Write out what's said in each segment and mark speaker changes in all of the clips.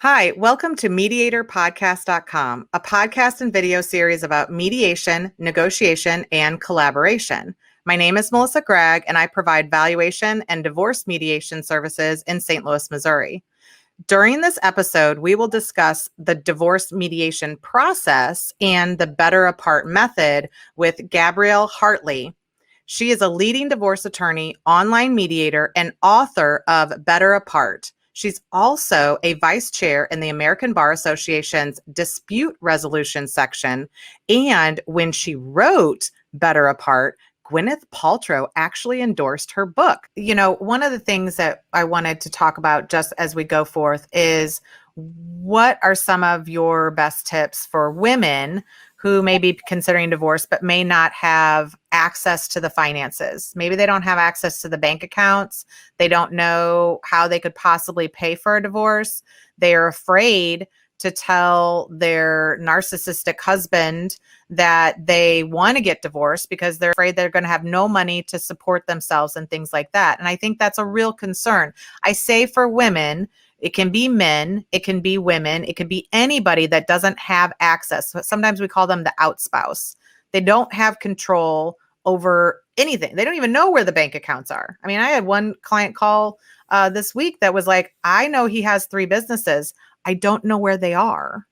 Speaker 1: Hi, welcome to MediatorPodcast.com, a podcast and video series about mediation, negotiation, and collaboration. My name is Melissa Gragg, and I provide valuation and divorce mediation services in St. Louis, Missouri. During this episode, we will discuss the divorce mediation process and the Better Apart method with Gabrielle Hartley. She is a leading divorce attorney, online mediator, and author of Better Apart. She's also a vice chair in the American Bar Association's dispute resolution section. And when she wrote Better Apart, Gwyneth Paltrow actually endorsed her book. You know, one of the things that I wanted to talk about just as we go forth is what are some of your best tips for women who may be considering divorce but may not have access to the finances? Maybe they don't have access to the bank accounts. They don't know how they could possibly pay for a divorce. They are afraid to tell their narcissistic husband that they want to get divorced because they're afraid they're going to have no money to support themselves and things like that. And I think that's a real concern. I say for women, it can be men, it can be women, it can be anybody that doesn't have access. Sometimes we call them the out spouse. They don't have control over anything. They don't even know where the bank accounts are. I mean, I had one client call this week that was like, I know he has 3 businesses. I don't know where they are.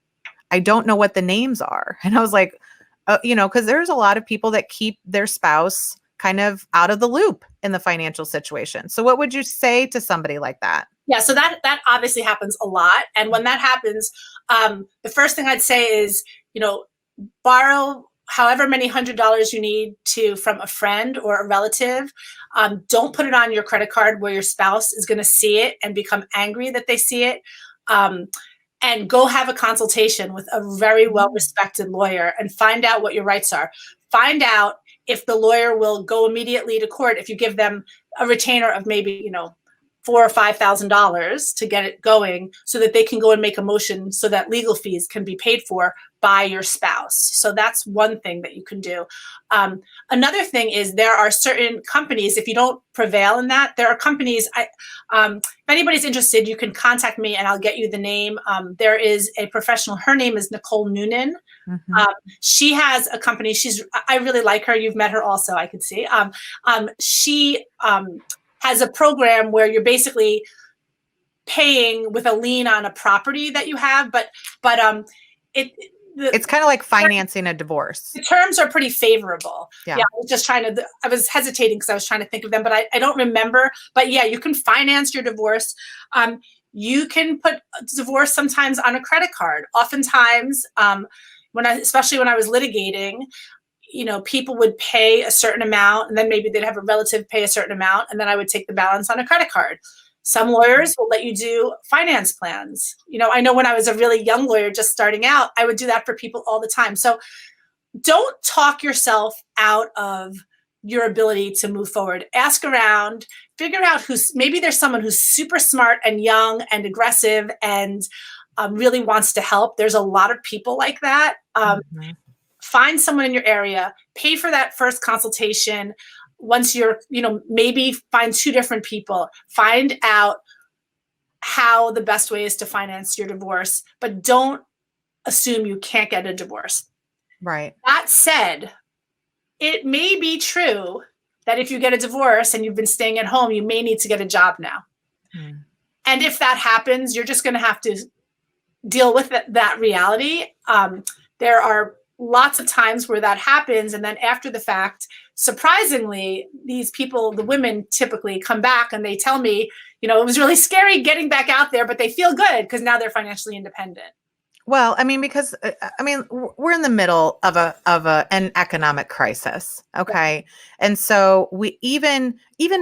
Speaker 1: I don't know what the names are. And I was like, because there's a lot of people that keep their spouse kind of out of the loop in the financial situation. So what would you say to somebody like that?
Speaker 2: Yeah, so that obviously happens a lot. And when that happens, the first thing I'd say is, borrow however many $100 you need from a friend or a relative. Don't put it on your credit card where your spouse is going to see it and become angry that they see it. And go have a consultation with a very well-respected lawyer and find out what your rights are. Find out if the lawyer will go immediately to court if you give them a retainer of maybe, $4,000 or $5,000 to get it going so that they can go and make a motion so that legal fees can be paid for by your spouse. So that's one thing that you can do. Another thing is there are certain companies, if you don't prevail in that, there are companies, if anybody's interested, you can contact me and I'll get you the name. There is a professional, her name is Nicole Noonan. Mm-hmm. She has a company, I really like her. You've met her also, I could see. She has a program where you're basically paying with a lien on a property that you have, but
Speaker 1: it's kind of like financing a divorce.
Speaker 2: The terms are pretty favorable.
Speaker 1: Yeah,
Speaker 2: I was hesitating because I was trying to think of them, but I don't remember. But yeah, you can finance your divorce. You can put divorce sometimes on a credit card. Oftentimes, especially when I was litigating, people would pay a certain amount and then maybe they'd have a relative pay a certain amount and then I would take the balance on a credit card. Some lawyers will let you do finance plans. I know when I was a really young lawyer just starting out, I would do that for people all the time. So don't talk yourself out of your ability to move forward. Ask around, figure out maybe there's someone who's super smart and young and aggressive and really wants to help. There's a lot of people like that. Find someone in your area, pay for that first consultation. Once you're, maybe find 2 different people, find out how the best way is to finance your divorce, but don't assume you can't get a divorce.
Speaker 1: Right.
Speaker 2: That said, it may be true that if you get a divorce and you've been staying at home, you may need to get a job now. And if that happens, you're just going to have to deal with that reality. There are lots of times where that happens. And then after the fact, surprisingly, these people, the women typically come back and they tell me, it was really scary getting back out there, but they feel good because now they're financially independent.
Speaker 1: Well, because we're in the middle of an economic crisis. Okay. Yeah. And so we even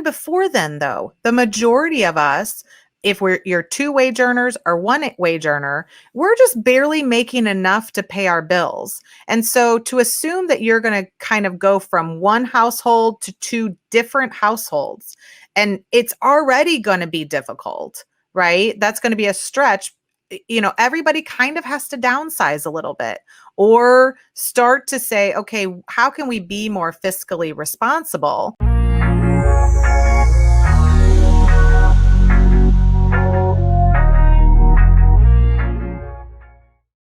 Speaker 1: before then, though, the majority of us, if you're 2 wage earners or 1 wage earner, we're just barely making enough to pay our bills. And so to assume that you're going to kind of go from one household to 2 different households, and it's already going to be difficult, right? That's going to be a stretch. Everybody kind of has to downsize a little bit, or start to say, okay, how can we be more fiscally responsible?